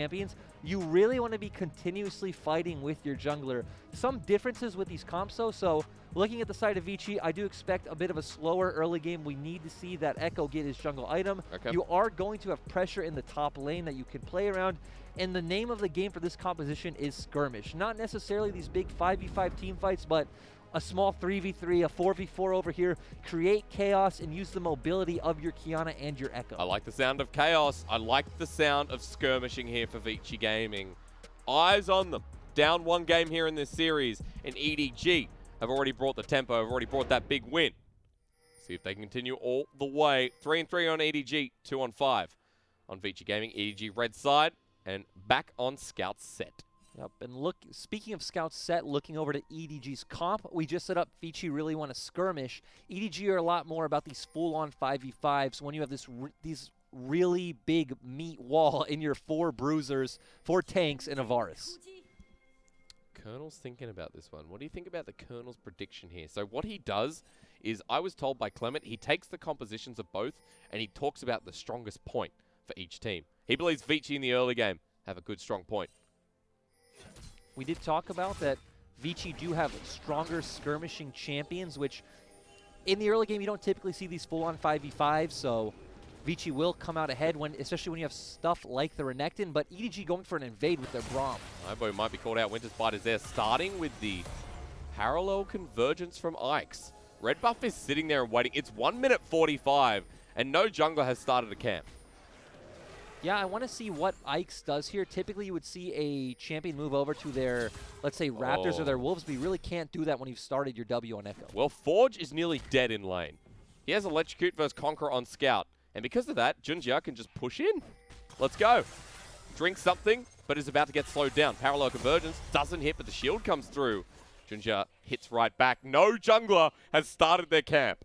champions, you really want to be continuously fighting with your jungler. Some differences with these comps though, so looking at the side of Vici, I do expect a bit of a slower early game. We need to see that Echo get his jungle item. Okay. You are going to have pressure in the top lane that you can play around, and the name of the game for this composition is skirmish. Not necessarily these big 5v5 team fights, but a small 3v3, a 4v4 over here, create chaos and use the mobility of your Qiyana and your Echo. I like the sound of chaos. I like the sound of skirmishing here for Vici Gaming. Eyes on them. Down one game here in this series, and EDG have already brought the tempo, have already brought that big win. See if they can continue all the way. 3-3 on EDG, 2-5 on Vici Gaming. EDG red side, and back on Scout's set. Yep, and look, speaking of Scout's set, looking over to EDG's comp, we just set up Vici really want to skirmish. EDG are a lot more about these full-on 5v5s when you have these really big meat wall in your 4 bruisers, 4 tanks, and a Varus. Colonel's thinking about this one. What do you think about the Colonel's prediction here? So what he does is, I was told by Clement, he takes the compositions of both and he talks about the strongest point for each team. He believes Vici in the early game have a good, strong point. We did talk about that Vici do have stronger skirmishing champions, which in the early game you don't typically see these full-on 5v5s, so Vici will come out ahead, especially when you have stuff like the Renekton, but EDG going for an invade with their Braum. My boy might be called out. Winter's Bite is there, starting with the parallel convergence from Ike's. Red buff is sitting there and waiting. It's 1 minute 45, and no jungler has started a camp. Yeah, I want to see what Ike's does here. Typically, you would see a champion move over to their, let's say, Raptors or their Wolves, but you really can't do that when you've started your W on Echo. Well, Forge is nearly dead in lane. He has Electrocute versus Conqueror on Scout, and because of that, Junjia can just push in. Let's go. Drink something, but is about to get slowed down. Parallel convergence doesn't hit, but the shield comes through. Junjia hits right back. No jungler has started their camp.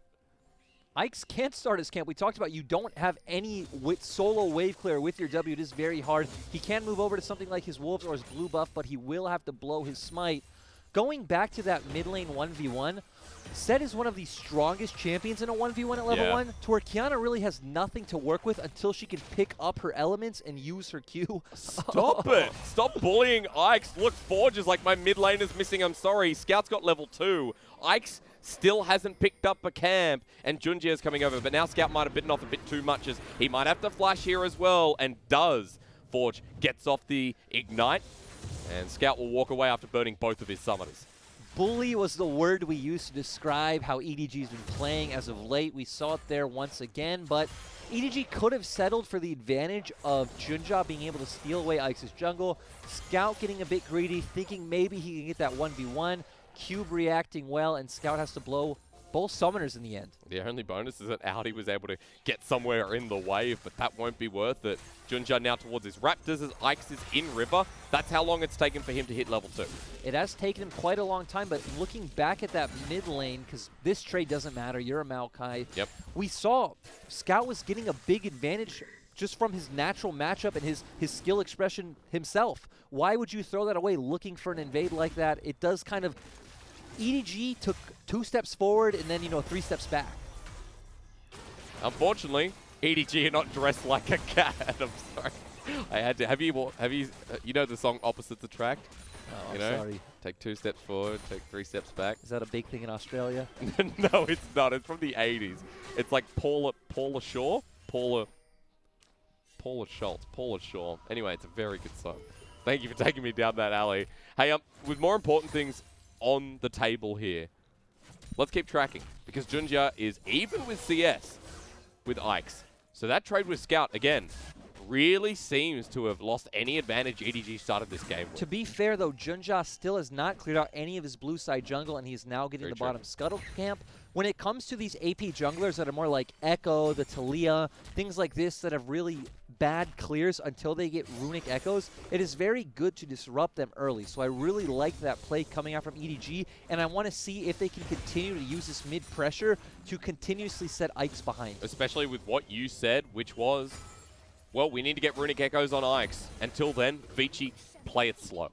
Ike's can't start his camp. We talked about you don't have any solo wave clear with your W. It is very hard. He can move over to something like his Wolves or his blue buff, but he will have to blow his smite. Going back to that mid lane 1v1, Set is one of the strongest champions in a 1v1 at level 1, to where Qiyana really has nothing to work with until she can pick up her elements and use her Q. Stop it. Stop bullying Ike's. Look, Forge is like, my mid lane is missing, I'm sorry. Scout's got level 2. Ike's still hasn't picked up a camp, and Junjia is coming over. But now Scout might have bitten off a bit too much, as he might have to flash here as well, and does. Forge gets off the Ignite, and Scout will walk away after burning both of his summoners. Bully was the word we used to describe how EDG's been playing as of late. We saw it there once again, but EDG could have settled for the advantage of Junjia being able to steal away Ike's jungle. Scout getting a bit greedy, thinking maybe he can get that 1v1. Cube reacting well, and Scout has to blow both summoners in the end. The only bonus is that Audi was able to get somewhere in the wave, but that won't be worth it. Junjia now towards his Raptors as Ike's is in river. That's how long it's taken for him to hit level 2. It has taken him quite a long time, but looking back at that mid lane, because this trade doesn't matter, you're a Maokai. Yep. We saw Scout was getting a big advantage just from his natural matchup and his skill expression himself. Why would you throw that away looking for an invade like that? It does kind of... EDG took 2 steps forward and then, 3 steps back. Unfortunately, EDG are not dressed like a cat. I'm sorry. I had to. Have you know the song Opposites Attract? Oh, I'm sorry. Take 2 steps forward, take 3 steps back. Is that a big thing in Australia? No, it's not. It's from the 80s. It's like Paula Shaw? Paula Schultz. Paula Shaw. Anyway, it's a very good song. Thank you for taking me down that alley. Hey, with more important things on the table here, let's keep tracking, because Junjia is even with CS with Ike's. So that trade with Scout, again, really seems to have lost any advantage EDG started this game with. To be fair, though, Junjia still has not cleared out any of his blue side jungle, and he's now getting the bottom scuttle camp. When it comes to these AP junglers that are more like Echo, the Talia, things like this that have really bad clears until they get runic echoes, it is very good to disrupt them early. So I really like that play coming out from EDG, and I want to see if they can continue to use this mid pressure to continuously set Ike's behind. Especially with what you said, which was, well, we need to get runic echoes on Ike's. Until then, Vici, play it slow.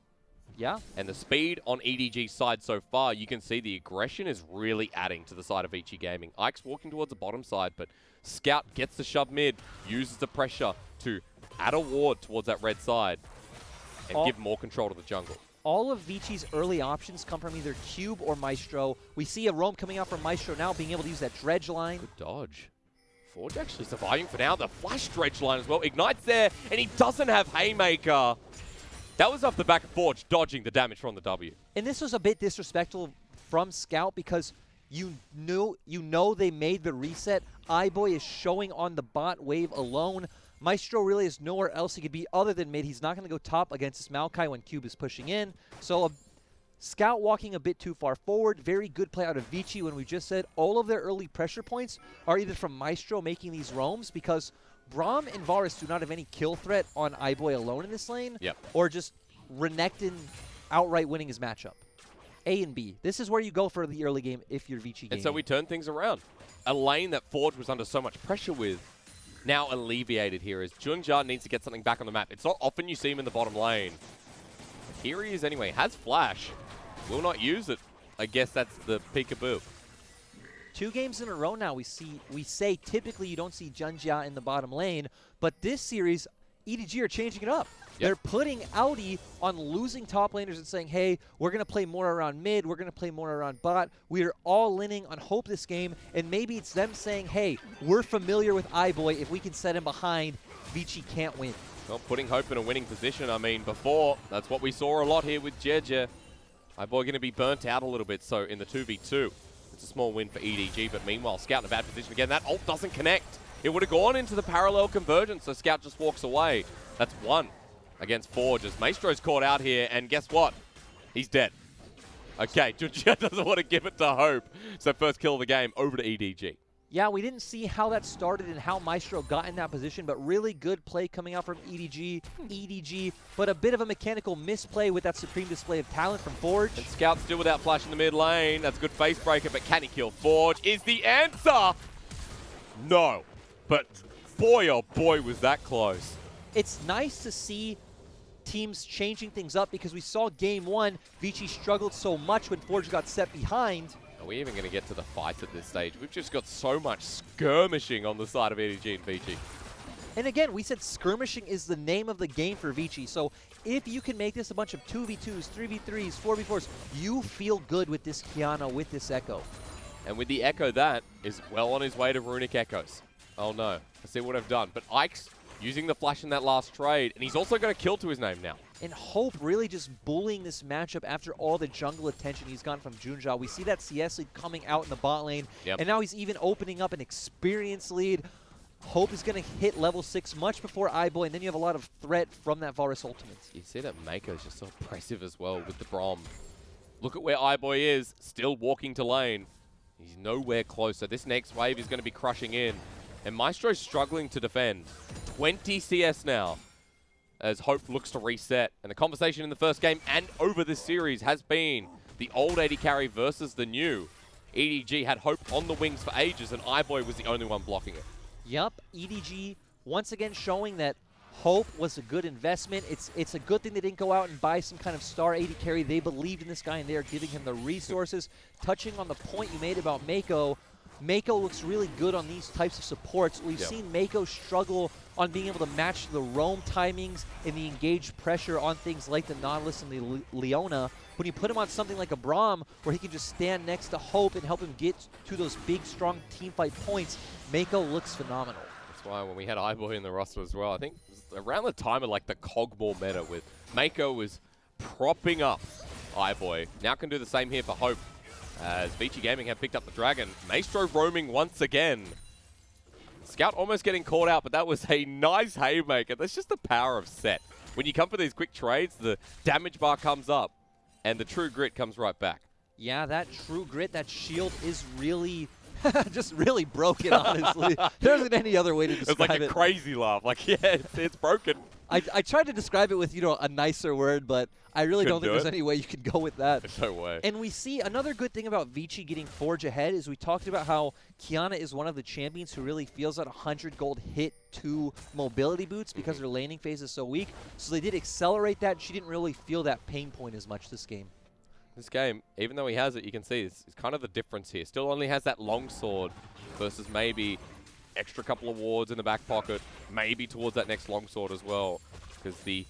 Yeah. And the speed on EDG's side so far, you can see the aggression is really adding to the side of Vici Gaming. Ike's walking towards the bottom side, but Scout gets the shove mid, uses the pressure to add a ward towards that red side and give more control to the jungle. All of Vici's early options come from either Cube or Maestro. We see a roam coming out from Maestro now, being able to use that dredge line. Good dodge. Forge actually surviving for now. The flash dredge line as well. Ignites there, and he doesn't have Haymaker. That was off the back of Forge dodging the damage from the W. And this was a bit disrespectful from Scout because you know they made the reset. iBoy is showing on the bot wave alone. Maestro really has nowhere else he could be other than mid. He's not going to go top against this Maokai when Cube is pushing in. So Scout walking a bit too far forward. Very good play out of Vici when we just said all of their early pressure points are either from Maestro making these roams because Braum and Varus do not have any kill threat on iBoy alone in this lane. Yep. Or just Renekton outright winning his matchup. A and B. This is where you go for the early game if you're Vici gaming. And so we turn things around. A lane that Forge was under so much pressure with, now alleviated here as Junja needs to get something back on the map. It's not often you see him in the bottom lane. Here he is anyway. Has flash. Will not use it. I guess that's the peekaboo. 2 games in a row now we say typically you don't see Junja in the bottom lane, but this series EDG are changing it up. Yep. They're putting Audi on losing top laners and saying, hey, we're going to play more around mid, we're going to play more around bot. We are all inning on Hope this game, and maybe it's them saying, hey, we're familiar with iBoy. If we can set him behind, Vici can't win. Well, putting Hope in a winning position, I mean, before, that's what we saw a lot here with Jeje. iBoy going to be burnt out a little bit, so in the 2v2, it's a small win for EDG, but meanwhile, Scout in a bad position again. That ult doesn't connect. It would have gone into the parallel convergence, so Scout just walks away. That's 1 against Forge as Maestro's caught out here, and guess what? He's dead. Okay, Junja doesn't want to give it to Hope, so first kill of the game over to EDG. Yeah, we didn't see how that started and how Maestro got in that position, but really good play coming out from EDG, but a bit of a mechanical misplay with that supreme display of talent from Forge. And Scout still without flash in the mid lane. That's a good face breaker, but can he kill Forge? Is the answer? No. But boy, oh boy, was that close. It's nice to see teams changing things up because we saw game 1, Vici struggled so much when Forge got set behind. Are we even going to get to the fight at this stage? We've just got so much skirmishing on the side of EDG and Vici. And again, we said skirmishing is the name of the game for Vici. So if you can make this a bunch of 2v2s, 3v3s, 4v4s, you feel good with this Kiana, with this Echo. And with the Echo, that is well on his way to Runic Echoes. Oh no, I see what I've done. But Ike's using the flash in that last trade, and he's also got a kill to his name now. And Hope really just bullying this matchup after all the jungle attention he's gotten from Junja. We see that CS lead coming out in the bot lane, and now he's even opening up an experience lead. Hope is going to hit level 6 much before iBoy, and then you have a lot of threat from that Varus ultimate. You see that Mako's just so oppressive as well with the Braum. Look at where iBoy is, still walking to lane. He's nowhere closer. This next wave is going to be crushing in. And Maestro's struggling to defend. 20 CS now as Hope looks to reset. And the conversation in the first game and over this series has been the old AD carry versus the new. EDG had Hope on the wings for ages, and iBoy was the only one blocking it. Yup, EDG once again showing that Hope was a good investment. It's a good thing they didn't go out and buy some kind of star AD carry. They believed in this guy, and they are giving him the resources. Touching on the point you made about Mako, Mako looks really good on these types of supports. We've seen Mako struggle on being able to match the roam timings and the engaged pressure on things like the Nautilus and the Leona. When you put him on something like a Braum, where he can just stand next to Hope and help him get to those big, strong teamfight points, Mako looks phenomenal. That's why when we had iBoy in the roster as well, I think it was around the time of like the Cogmore meta with Mako was propping up iBoy. Now can do the same here for Hope. As Vici Gaming have picked up the Dragon. Maestro roaming once again. Scout almost getting caught out, but that was a nice haymaker. That's just the power of set. When you come for these quick trades, the damage bar comes up, and the true grit comes right back. Yeah, that true grit, that shield is really, just really broken, honestly. There isn't any other way to describe it. It's like a crazy laugh. Like, yeah, it's broken. I tried to describe it with, a nicer word, but I really don't think there's any way you can go with that. There's no way. And we see another good thing about Vici getting Forge ahead is we talked about how Qiyana is one of the champions who really feels that 100 gold hit to mobility boots because their laning phase is so weak. So they did accelerate that. She didn't really feel that pain point as much this game. This game, even though he has it, you can see it's kind of the difference here. Still only has that long sword versus maybe extra couple of wards in the back pocket, maybe towards that next longsword as well, because the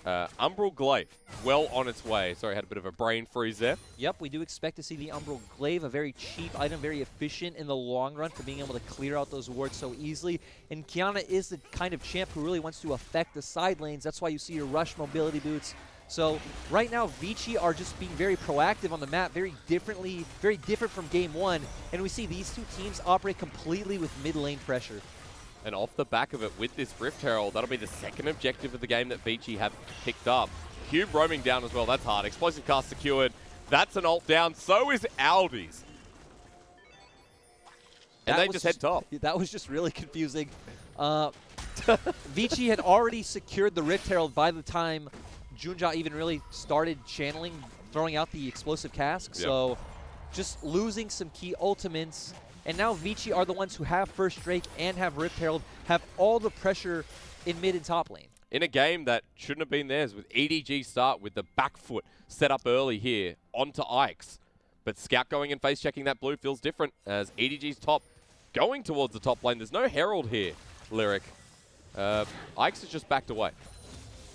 Umbral Glaive, well on its way. Sorry, I had a bit of a brain freeze there. Yep, we do expect to see the Umbral Glaive, a very cheap item, very efficient in the long run for being able to clear out those wards so easily. And Qiyana is the kind of champ who really wants to affect the side lanes. That's why you see your rush mobility boots. So right now, Vici are just being very proactive on the map, very different from Game 1. And we see these two teams operate completely with mid lane pressure. And off the back of it, with this Rift Herald, that'll be the second objective of the game that Vici have picked up. Cube roaming down as well, that's hard. Explosive cast secured. That's an ult down, so is Aldi's. And they just head top. That was just really confusing. Vici had already secured the Rift Herald by the time Junja even really started channeling, throwing out the explosive cask. Yep. So just losing some key ultimates. And now Vici are the ones who have First Drake and have Rift Herald, have all the pressure in mid and top lane. In a game that shouldn't have been theirs, with EDG start with the back foot set up early here onto Ike's. But Scout going and face checking that blue feels different as EDG's top going towards the top lane. There's no Herald here, Lyric. Ike's is just backed away.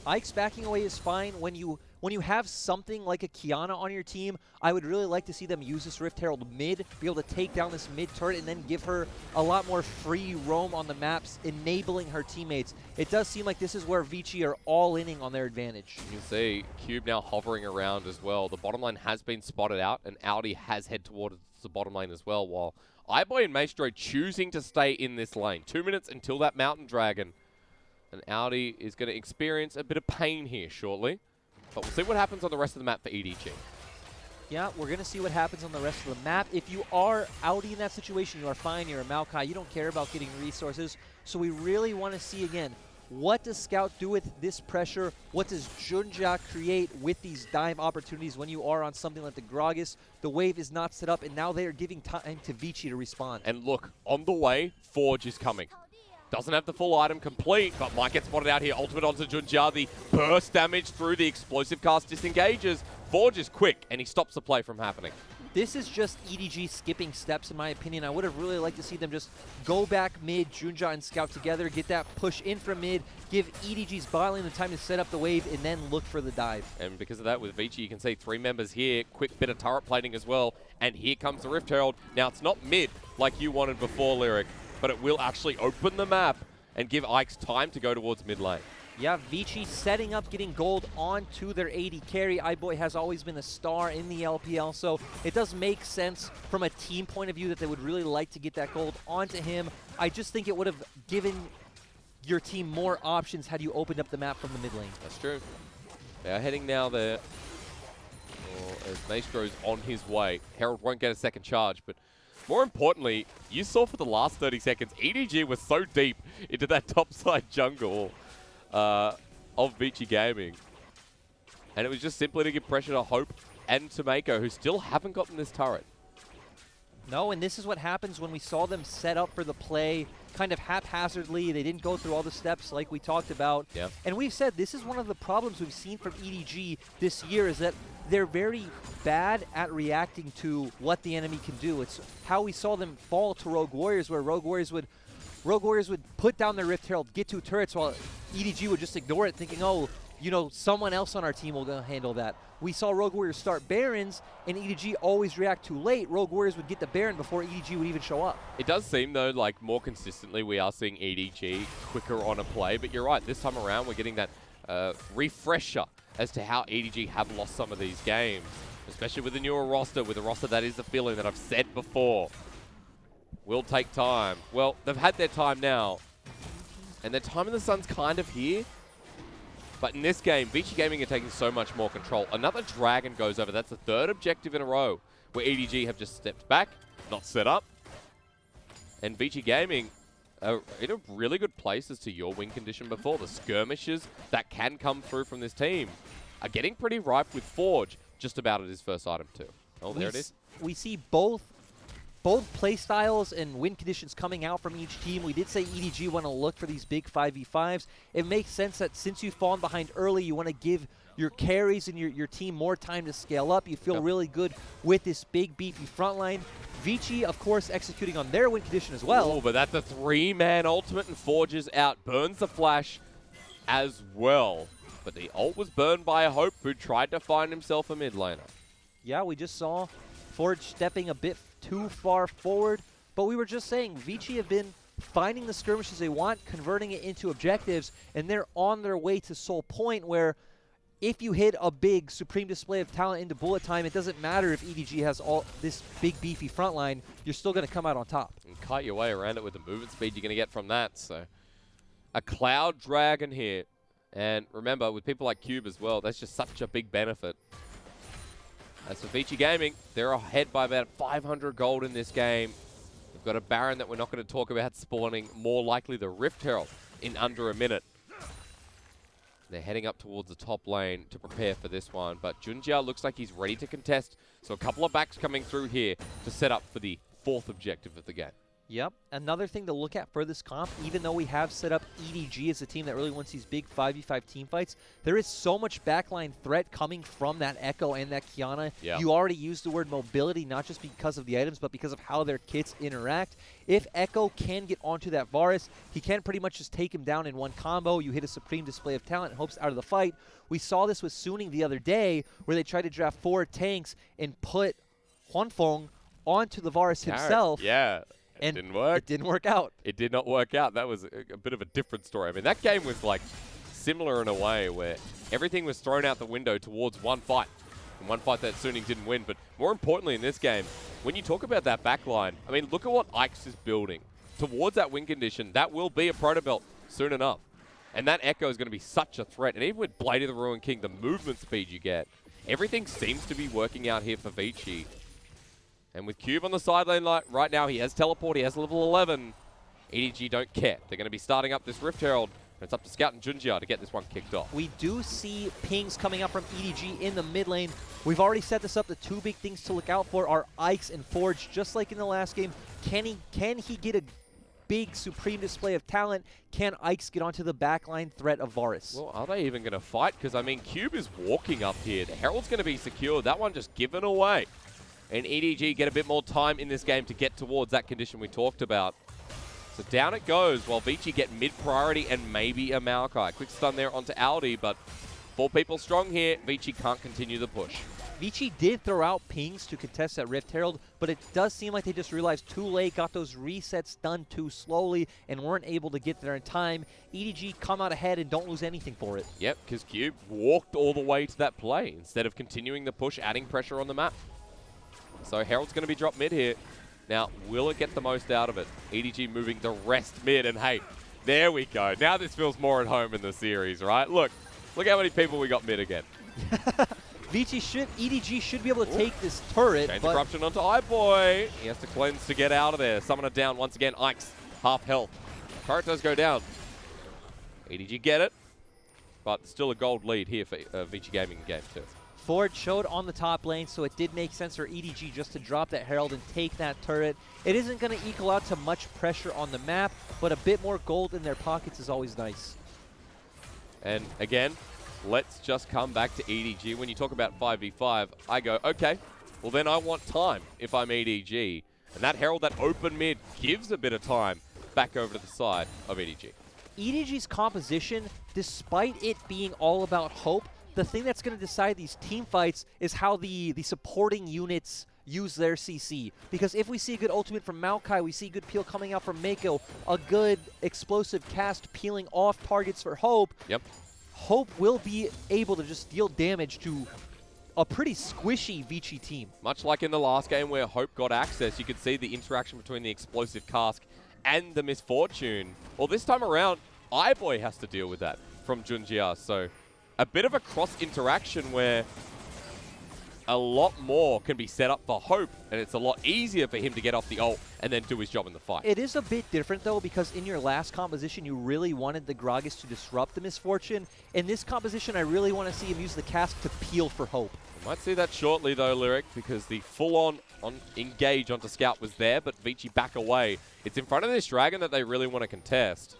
Ike's backing away is fine. When you have something like a Qiyana on your team, I would really like to see them use this Rift Herald mid, be able to take down this mid turret, and then give her a lot more free roam on the maps, enabling her teammates. It does seem like this is where Vici are all-inning on their advantage. You can see Cube now hovering around as well. The bottom lane has been spotted out, and Audi has head towards the bottom lane as well, while iBoy and Maestro choosing to stay in this lane. 2 minutes until that Mountain Dragon. And Audi is going to experience a bit of pain here shortly. But we'll see what happens on the rest of the map for EDG. Yeah, we're going to see what happens on the rest of the map. If you are Audi in that situation, you are fine. You're a Maokai. You don't care about getting resources. So we really want to see, again, what does Scout do with this pressure? What does Junja create with these dime opportunities when you are on something like the Gragas? The wave is not set up, and now they are giving time to Vici to respond. And look, on the way, Forge is coming. Doesn't have the full item complete, but might get spotted out here. Ultimate onto Junja. The burst damage through the explosive cast disengages. Forge is quick, and he stops the play from happening. This is just EDG skipping steps, in my opinion. I would have really liked to see them just go back mid, Junja and Scout together, get that push in from mid, give EDG's bot lane the time to set up the wave, and then look for the dive. And because of that, with Vici, you can see 3 members here. Quick bit of turret plating as well. And here comes the Rift Herald. Now, it's not mid like you wanted before, Lyric, but it will actually open the map and give Ike's time to go towards mid lane. Yeah, Vici setting up, getting gold onto their AD carry. iBoy has always been a star in the LPL, so it does make sense from a team point of view that they would really like to get that gold onto him. I just think it would have given your team more options had you opened up the map from the mid lane. That's true. They are heading now there. As Maestro's on his way. Herald won't get a second charge, but more importantly, you saw for the last 30 seconds, EDG was so deep into that topside jungle of Vici Gaming. And it was just simply to give pressure to Hope and to Mako, who still haven't gotten this turret. No, and this is what happens when we saw them set up for the play kind of haphazardly. They didn't go through all the steps like we talked about. Yeah. And we've said this is one of the problems we've seen from EDG this year is that they're very bad at reacting to what the enemy can do. It's how we saw them fall to Rogue Warriors, where Rogue Warriors would put down their Rift Herald, get 2 turrets, while EDG would just ignore it, thinking, oh, someone else on our team will go handle that. We saw Rogue Warriors start Barons, and EDG always react too late. Rogue Warriors would get the Baron before EDG would even show up. It does seem, though, like more consistently we are seeing EDG quicker on a play, but you're right, this time around we're getting that refresher as to how EDG have lost some of these games, especially with the newer roster, with a roster that is the feeling that I've said before. Will take time. Well, they've had their time now, and their time in the sun's kind of here. But in this game, Vici Gaming are taking so much more control. Another Dragon goes over. That's the 3rd objective in a row where EDG have just stepped back, not set up. And Vici Gaming in a really good place as to your win condition before. The skirmishes that can come through from this team are getting pretty ripe with Forge just about at his first item too. Oh, there it is. We see both play styles and win conditions coming out from each team. We did say EDG want to look for these big 5v5s. It makes sense that since you've fallen behind early, you want to give your carries and your team more time to scale up. You feel really good with this big, beefy front line. Vici, of course, executing on their win condition as well. Oh, but that's a 3-man ultimate, and Forge's out. Burns the flash as well. But the ult was burned by a Hope, who tried to find himself a mid laner. Yeah, we just saw Forge stepping a bit too far forward. But we were just saying, Vici have been finding the skirmishes they want, converting it into objectives, and they're on their way to Soul Point, where if you hit a big supreme display of talent into bullet time, it doesn't matter if EDG has all this big beefy front line, you're still going to come out on top. And cut your way around it with the movement speed you're going to get from that. So a Cloud Dragon here. And remember, with people like Cube as well, that's just such a big benefit. As for Vici Gaming, they're ahead by about 500 gold in this game. We've got a Baron that we're not going to talk about spawning, more likely the Rift Herald in under a minute. They're heading up towards the top lane to prepare for this one, but Junjia looks like he's ready to contest, so a couple of backs coming through here to set up for the 4th objective of the game. Yep. Another thing to look at for this comp, even though we have set up EDG as a team that really wants these big 5v5 team fights, there is so much backline threat coming from that Echo and that Kiana. Yeah. You already used the word mobility, not just because of the items, but because of how their kits interact. If Echo can get onto that Varus, he can pretty much just take him down in one combo. You hit a supreme display of talent and hopes out of the fight. We saw this with Suning the other day, where they tried to draft 4 tanks and put Huanfeng onto the Varus himself. Yeah. It didn't work. It didn't work out. It did not work out. That was a bit of a different story. I mean, that game was like similar in a way where everything was thrown out the window towards one fight. And one fight that Suning didn't win. But more importantly in this game, when you talk about that backline, I mean, look at what Ike's is building. Towards that win condition, that will be a proto belt soon enough. And that Echo is going to be such a threat. And even with Blade of the Ruined King, the movement speed you get, everything seems to be working out here for Vici. And with Cube on the sideline right now, he has teleport, he has level 11. EDG don't care. They're going to be starting up this Rift Herald. And it's up to Scout and Junjia to get this one kicked off. We do see pings coming up from EDG in the mid lane. We've already set this up. The 2 big things to look out for are Ikes and Forge, just like in the last game. Can he get a big supreme display of talent? Can Ikes get onto the backline threat of Varus? Well, are they even going to fight? Because, I mean, Cube is walking up here. The Herald's going to be secured. That one just given away. And EDG get a bit more time in this game to get towards that condition we talked about. So down it goes while Vici get mid-priority and maybe a Maokai. Quick stun there onto Aldi, but 4 people strong here. Vici can't continue the push. Vici did throw out pings to contest that Rift Herald, but it does seem like they just realized too late, got those resets done too slowly, and weren't able to get there in time. EDG come out ahead and don't lose anything for it. Yep, because Cube walked all the way to that play instead of continuing the push, adding pressure on the map. So Herald's going to be dropped mid here. Now, will it get the most out of it? EDG moving the rest mid, and hey, there we go. Now this feels more at home in the series, right? Look how many people we got mid again. EDG should be able to take this turret. Chain Corruption onto iBoy. He has to cleanse to get out of there. Summoner down once again. Ike's half health. Turret does go down. EDG get it, but still a gold lead here for Vici Gaming in Game 2. Forge showed on the top lane, so it did make sense for EDG just to drop that Herald and take that turret. It isn't going to equal out to much pressure on the map, but a bit more gold in their pockets is always nice. And again, let's just come back to EDG. When you talk about 5v5, I go, okay, well then I want time if I'm EDG. And that Herald, that open mid, gives a bit of time back over to the side of EDG. EDG's composition, despite it being all about hope, the thing that's going to decide these team fights is how the supporting units use their CC. Because if we see a good ultimate from Maokai, we see good peel coming out from Mako, a good explosive cast peeling off targets for Hope, Yep. Hope will be able to just deal damage to a pretty squishy Vici team. Much like in the last game where Hope got access, you could see the interaction between the explosive cask and the Misfortune. Well, this time around, iBoy has to deal with that from Junjia, so a bit of a cross interaction where a lot more can be set up for Hope, and it's a lot easier for him to get off the ult and then do his job in the fight. It is a bit different, though, because in your last composition, you really wanted the Gragas to disrupt the Misfortune. In this composition, I really want to see him use the cask to peel for Hope. We might see that shortly, though, Lyric, because the full-on engage onto Scout was there, but Vici back away. It's in front of this Dragon that they really want to contest.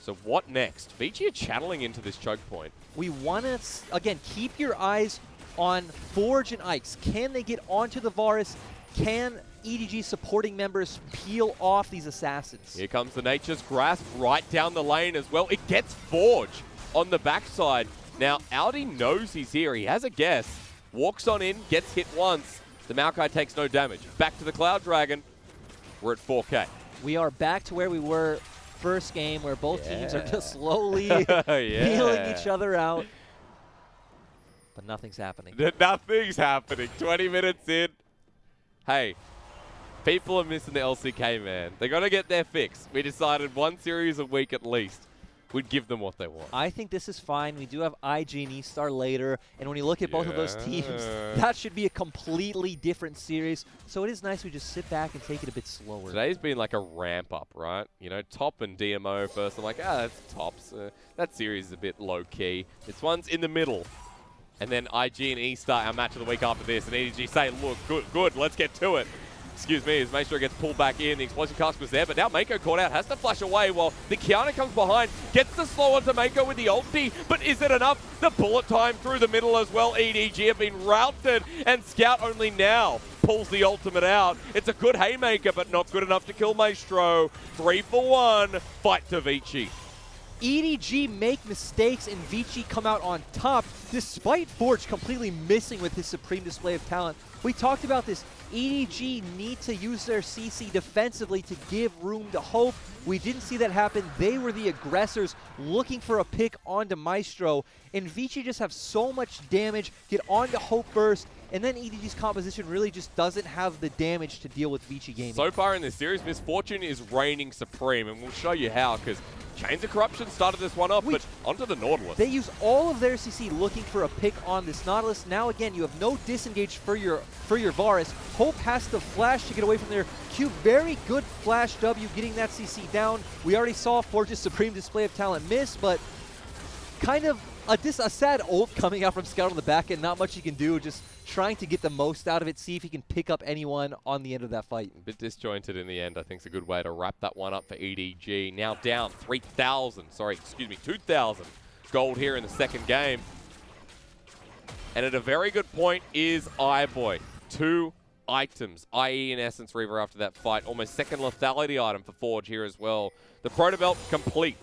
So what next? Vici are channeling into this choke point. We want to, again, keep your eyes on Forge and Ike's. Can they get onto the Varus? Can EDG supporting members peel off these assassins? Here comes the Nature's Grasp right down the lane as well. It gets Forge on the backside. Now, Audi knows he's here. He has a guess. Walks on in, gets hit once. The Maokai takes no damage. Back to the Cloud Dragon. We're at 4K. We are back to where we were first game, where both teams are just slowly peeling each other out. But nothing's happening. Nothing's happening. 20 minutes in. Hey, people are missing the LCK, man. They're going to get their fix. We decided one series a week at least. We'd give them what they want. I think this is fine. We do have IG and E-Star later, and when you look at both of those teams, that should be a completely different series. So it is nice we just sit back and take it a bit slower. Today's been like a ramp up, right? You know, Top and DMO first. I'm like, that's Tops. That series is a bit low key. This one's in the middle. And then IG and E-Star, our match of the week after this. And EDG say, look, good, let's get to it. Excuse me, as Maestro gets pulled back in. The explosive cask was there, but now Mako caught out, has to flash away while the Kiana comes behind, gets the slow onto Mako with the ulti, but is it enough? The bullet time through the middle as well. EDG have been routed, and Scout only now pulls the ultimate out. It's a good haymaker, but not good enough to kill Maestro. 3 for 1, fight to Vici. EDG make mistakes and Vici come out on top, despite Forge completely missing with his supreme display of talent. We talked about this. EDG need to use their CC defensively to give room to Hope. We didn't see that happen. They were the aggressors looking for a pick onto Maestro, and Vici just have so much damage, get onto Hope first, and then EDG's composition really just doesn't have the damage to deal with Vici Gaming. So far in this series, Misfortune is reigning supreme, and we'll show you how, because Chains of Corruption started this one off, but onto the Nautilus. They use all of their CC looking for a pick on this Nautilus. Now again, you have no disengage for your Varus. Hope has to flash to get away from their Q. Very good flash W getting that CC down. We already saw Forge's supreme display of talent miss, but kind of a sad ult coming out from Scout on the back end. Not much he can do, just trying to get the most out of it, see if he can pick up anyone on the end of that fight. A bit disjointed in the end. I think it's a good way to wrap that one up for EDG. Now down 2,000 gold here in the second game. And at a very good point is iBoy. 2 items, IE and Essence Reaver after that fight. Almost second lethality item for Forge here as well. The Proto Belt complete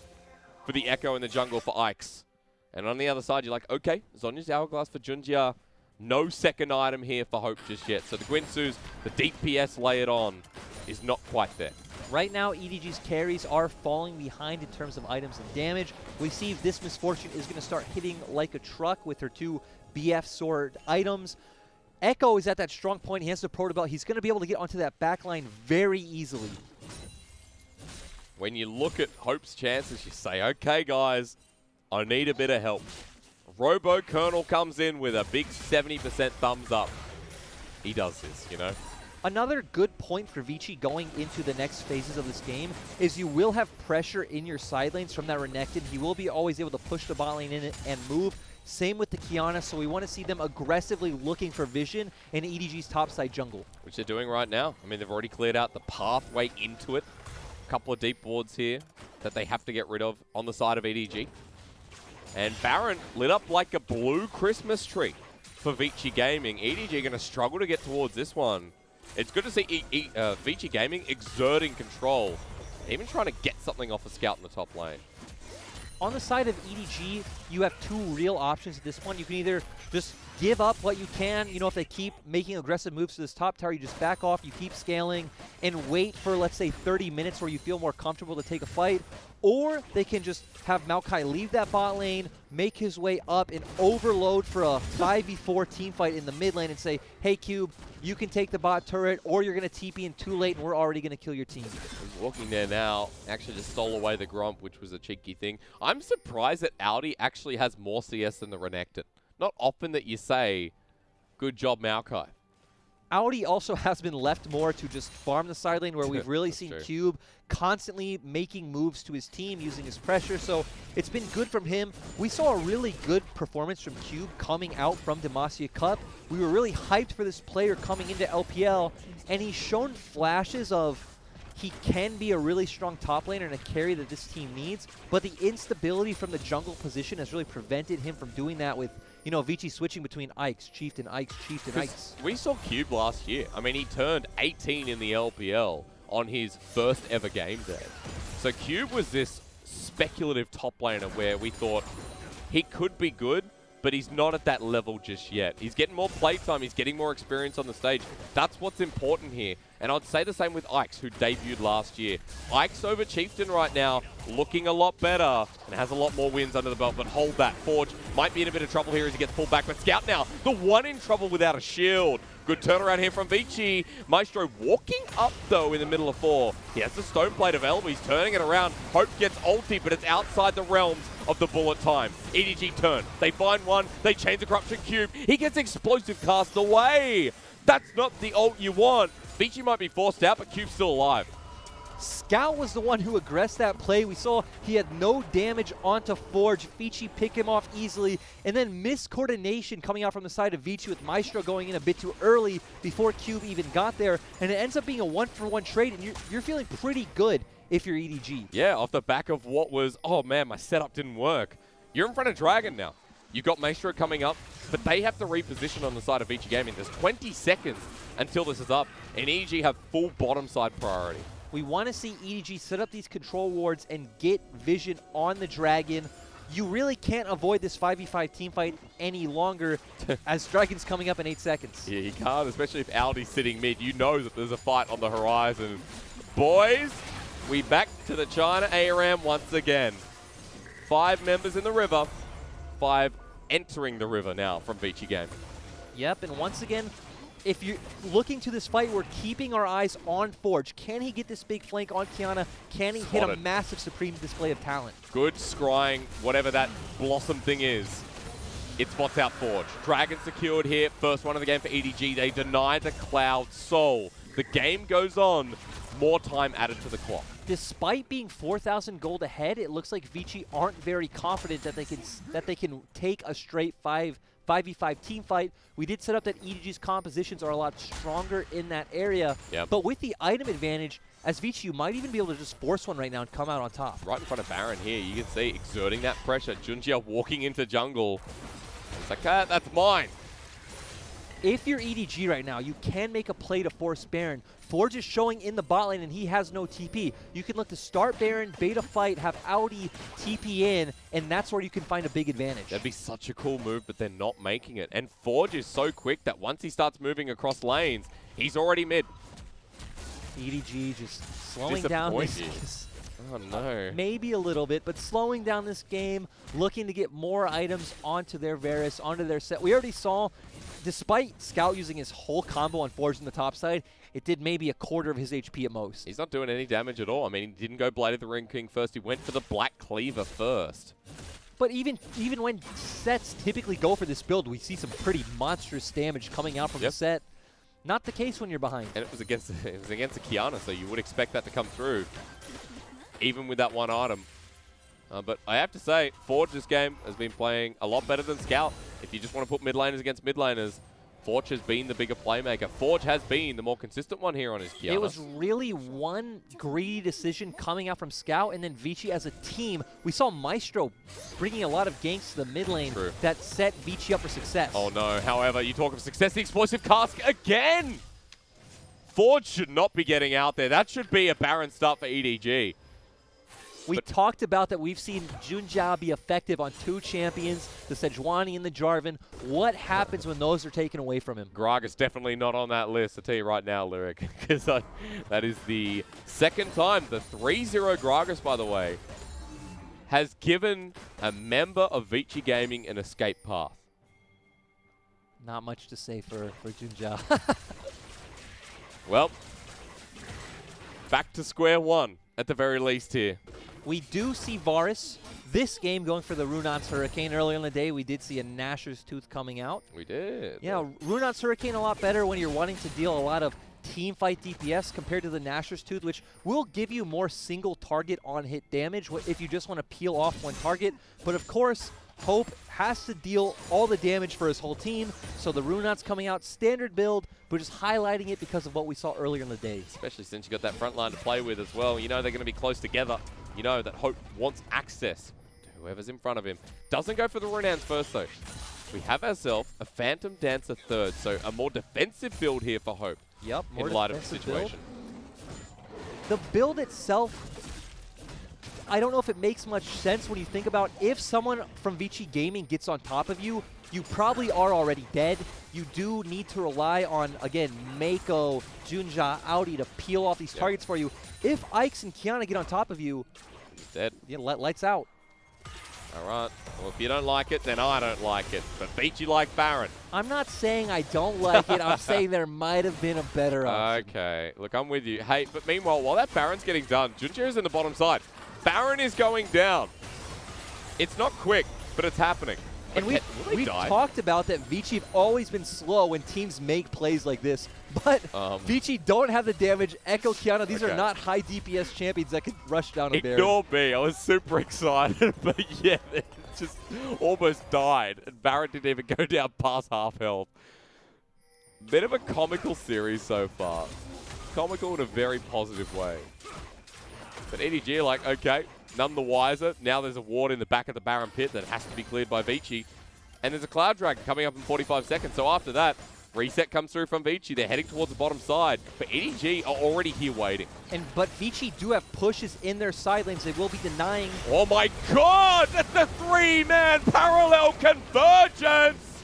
for the Echo in the jungle for Ike's. And on the other side, you're like, okay, Zonya's Hourglass for Junjia. No second item here for Hope just yet. So the Gwinsu's, the DPS layered on, is not quite there. Right now, EDG's carries are falling behind in terms of items and damage. We see this Misfortune is going to start hitting like a truck with her 2 BF sword items. Echo is at that strong point. He has the Proto Belt. He's going to be able to get onto that backline very easily. When you look at Hope's chances, you say, okay, guys, I need a bit of help. Robo Colonel comes in with a big 70% thumbs up. He does this, you know. Another good point for Vici going into the next phases of this game is you will have pressure in your side lanes from that Renekton. He will be always able to push the bot lane in it and move. Same with the Kiana, so we want to see them aggressively looking for vision in EDG's topside jungle. Which they're doing right now. I mean, they've already cleared out the pathway into it. A couple of deep wards here that they have to get rid of on the side of EDG. And Baron lit up like a blue Christmas tree for Vici Gaming. EDG going to struggle to get towards this one. It's good to see Vici Gaming exerting control, even trying to get something off a Scout in the top lane. On the side of EDG, you have 2 real options at this point. You can either just give up what you can. You know, if they keep making aggressive moves to this top tower, you just back off, you keep scaling, and wait for, let's say, 30 minutes where you feel more comfortable to take a fight. Or they can just have Maokai leave that bot lane, make his way up, and overload for a 5v4 team fight in the mid lane and say, hey, Cube, you can take the bot turret, or you're going to TP in too late, and we're already going to kill your team. He's walking there now. Actually just stole away the Gromp, which was a cheeky thing. I'm surprised that Audi actually has more CS than the Renekton. not often that you say, good job, Maokai. Audi also has been left more to just farm the side lane, where we've really seen true. Cube constantly making moves to his team, using his pressure. So it's been good from him. We saw a really good performance from Cube coming out from Demacia Cup. We were really hyped for this player coming into LPL, and he's shown flashes of he can be a really strong top laner and a carry that this team needs, but the instability from the jungle position has really prevented him from doing that with, you know, Vici switching between Ikes, Chieftain, Ikes, Chieftain, Ikes. We saw Cube last year. I mean, he turned 18 in the LPL on his first ever game day. So Cube was this speculative top laner where we thought he could be good, but he's not at that level just yet. He's getting more playtime, he's getting more experience on the stage. That's what's important here. And I'd say the same with Ikes, who debuted last year. Ikes over Chieftain right now, looking a lot better, and has a lot more wins under the belt, but hold that. Forge might be in a bit of trouble here as he gets pulled back, but Scout now, the one in trouble without a shield. Good turnaround here from Vici. Maestro walking up, though, in the middle of 4. He has the stone plate available. He's turning it around. Hope gets ulti, but it's outside the realms of the bullet time. EDG turn. They find one. They change the Corruption Cube. He gets explosive cast away. That's not the ult you want. Vici might be forced out, but Cube's still alive. Scout was the one who aggressed that play. We saw he had no damage onto Forge. Vici picked him off easily, and then miscoordination coming out from the side of Vici with Maestro going in a bit too early before Cube even got there, and it ends up being a one-for-one trade, and you're feeling pretty good if you're EDG. Yeah, off the back of what was, oh man, my setup didn't work. You're in front of Dragon now. You've got Maestro coming up, but they have to reposition on the side of Vici Gaming. There's 20 seconds until this is up, and EDG have full bottom side priority. We want to see EDG set up these control wards and get vision on the Dragon. You really can't avoid this 5v5 team fight any longer as Dragon's coming up in 8 seconds. Yeah, you can't, especially if Aldi's sitting mid. You know that there's a fight on the horizon. Boys, we back to the China ARAM once again. 5 members in the river, 5 entering the river now from Vici Game. Yep, and once again, if you're looking to this fight, we're keeping our eyes on Forge. Can he get this big flank on Kiana? Can he hit a massive supreme display of talent? Good scrying, whatever that blossom thing is. It spots out Forge. Dragon secured here. First one of the game for EDG. They deny the Cloud Soul. The game goes on. More time added to the clock. Despite being 4,000 gold ahead, it looks like Vici aren't very confident that they can take a straight 5v5 team fight. We did set up that EDG's compositions are a lot stronger in that area. Yep. But with the item advantage, as Vici, you might even be able to just force one right now and come out on top. Right in front of Baron here, you can see exerting that pressure. Junjia walking into jungle. It's like, ah, that's mine. If you're EDG right now, you can make a play to force Baron. Forge is showing in the bot lane and he has no TP. You can look to start Baron, bait a fight, have Audi TP in, and that's where you can find a big advantage. That'd be such a cool move, but they're not making it. And Forge is so quick that once he starts moving across lanes, he's already mid. EDG just slowing down this. Oh no. Maybe a little bit, but slowing down this game, looking to get more items onto their Varus, onto their set. We already saw, despite Scout using his whole combo on Forge on the top side, it did maybe a quarter of his HP at most. He's not doing any damage at all. I mean, he didn't go Blade of the Ring King first. He went for the Black Cleaver first. But even when sets typically go for this build, we see some pretty monstrous damage coming out from the set. Not the case when you're behind. And it was against a Kiana, so you would expect that to come through, even with that one item. But I have to say, Forge this game has been playing a lot better than Scout. If you just want to put mid laners against mid laners, Forge has been the bigger playmaker. Forge has been the more consistent one here on his Kiana. It was really one greedy decision coming out from Scout, and then Vici as a team. We saw Maestro bringing a lot of ganks to the mid lane that set Vici up for success. Oh no, however, you talk of success, the explosive cast again! Forge should not be getting out there. That should be a Baron start for EDG. We talked about that we've seen Junjia be effective on 2 champions, the Sejuani and the Jarvan. What happens when those are taken away from him? Gragas definitely not on that list, I'll tell you right now, Lyric, because that is the second time. The 3-0 Gragas, by the way, has given a member of Vici Gaming an escape path. Not much to say for Junjia. Well, back to square one, at the very least here. We do see Varus this game going for the Runon's Hurricane. Earlier in the day, we did see a Nashor's Tooth coming out. We did. Yeah, Runon's Hurricane a lot better when you're wanting to deal a lot of team fight DPS compared to the Nashor's Tooth, which will give you more single target on hit damage if you just want to peel off one target. But of course, Hope has to deal all the damage for his whole team, so the Runon's coming out standard build, but just highlighting it because of what we saw earlier in the day. Especially since you got that front line to play with as well. You know they're going to be close together. You know that Hope wants access to whoever's in front of him. Doesn't go for the Runon's first though. We have ourselves a Phantom Dancer third, so a more defensive build here for Hope. Yep, more in light of the situation. The build itself, I don't know if it makes much sense when you think about if someone from Vici Gaming gets on top of you, you probably are already dead. You do need to rely on, again, Mako, Junja, Audi to peel off these targets for you. If Ike's and Kiana get on top of you, he's dead. Yeah, lights out. All right. Well, if you don't like it, then I don't like it. But Vici like Baron. I'm not saying I don't like it. I'm saying there might have been a better option. Okay. Look, I'm with you. Hey, but meanwhile, while that Baron's getting done, Junja is in the bottom side. Baron is going down. It's not quick, but it's happening. And we've talked about that Vici have always been slow when teams make plays like this. But Vici don't have the damage. Echo, Kiana, these are not high DPS champions that could rush down a barrier. Ignore me. I was super excited. But yeah, it just almost died. And Barrett didn't even go down past half health. Bit of a comical series so far. Comical in a very positive way. But EDG are like, okay, none the wiser. Now there's a ward in the back of the Baron pit that has to be cleared by Vici. And there's a Cloud Dragon coming up in 45 seconds. So after that, reset comes through from Vici. They're heading towards the bottom side. But EDG are already here waiting. But Vici do have pushes in their side lanes. They will be denying. Oh my god! That's the three-man parallel convergence!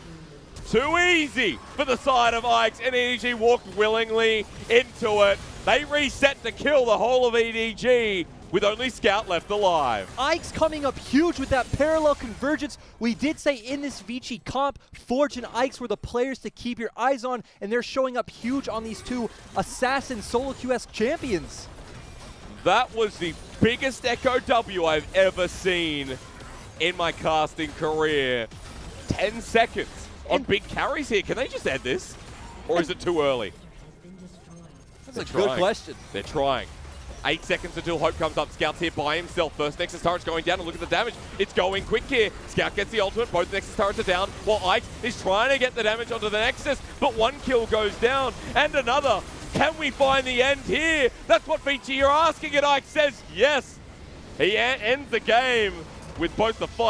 Too easy for the side of Ike's. And EDG walked willingly into it. They reset to kill the whole of EDG with only Scout left alive. Ike's coming up huge with that parallel convergence. We did say in this Vici comp, Forge and Ike's were the players to keep your eyes on, and they're showing up huge on these two Assassin solo QS champions. That was the biggest Echo W I've ever seen in my casting career. 10 seconds on big carries here. Can they just end this? Or is it too early? That's a good question. They're trying. 8 seconds until Hope comes up. Scout's here by himself. First Nexus turret's going down, and look at the damage. It's going quick here. Scout gets the ultimate. Both Nexus turrets are down, while Ike is trying to get the damage onto the Nexus, but one kill goes down, and another. Can we find the end here? That's what Vici are asking, and Ike says yes. He ends the game with both the fight